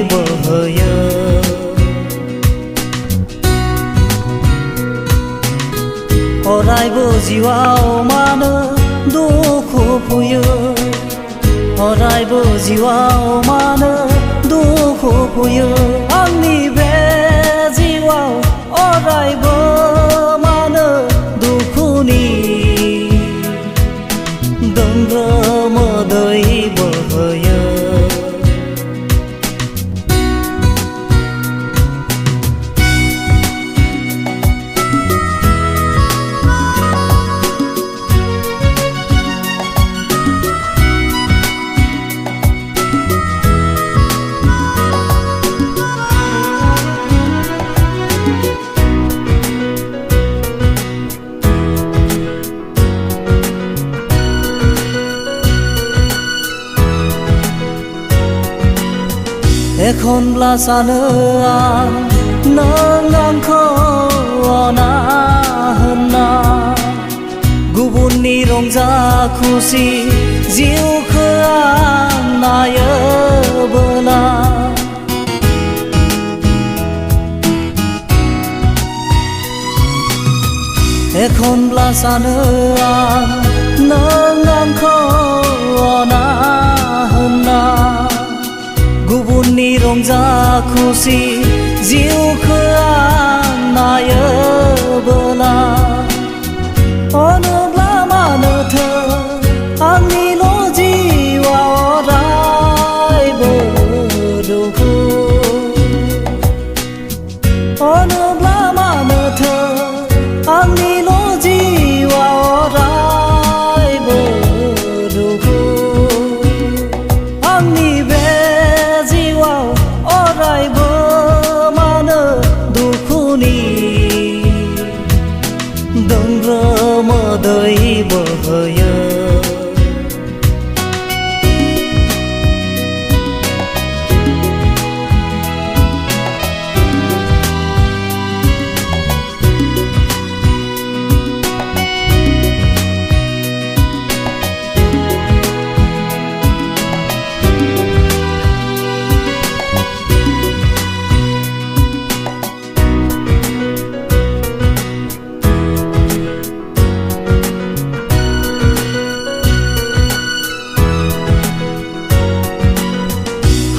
dhwkwni oraibw jiuyao manw dwkhwni oraibw jiuyao manw dwkhwni आंनि बे जिउआव अरायबो मानो दुखुनि मोदै बोहैयो akonbla सानो आं नों आंखौ onna hwnna गुबुननि रंजा खुसि जिउखौ आं नायबोला akonbla सानो आं नों आंखौ onna hwnna गुबुननि रंजा खुसि जिउखौ आं नायबोला अनोब्ला मानोथो आंनिल' जिउआव अरायबो दुखु अनोब्ला मानोथो आंनिल' जिउआव अरायबो दुखु आंनि बे oraibw manw dwkhwni मोदै बोहैयो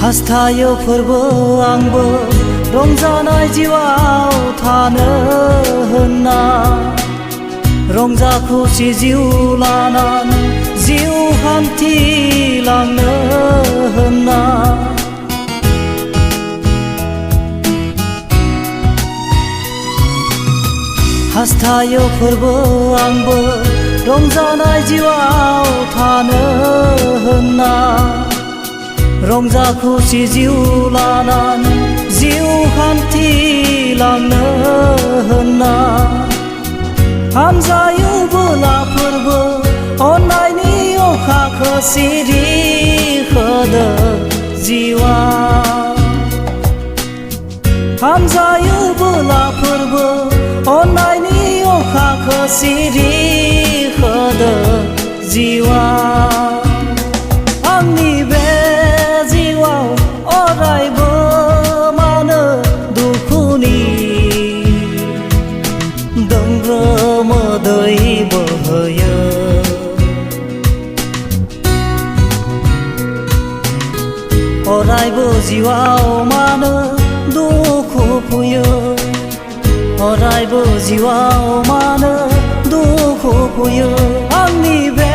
हास्थायो फोरबो आंबो रंजानाय जिउआव थानो होनना रंजा खुसि जिउ लानानै जिउ हान्थिलांनो होनना हास्थायो फोरबो आंबो रंजानाय जिउआव थानो होनना रंजा खुसि जिउ लानानै जिउ हान्थिलांनो होनना हामजायो बwla फोरबो अन्नायनि अखाखौ सिरि होदो जिउआ हामजायो बwla फोरबो अन्नायनि अखाखौ सिरि होदो जिउआ आंनि बे oraibw manw dwkhwni मोदै बोहैयो oraibw जिउआव manw dwkhwni oraibw जिउआव manw dwkhwni आंनि बे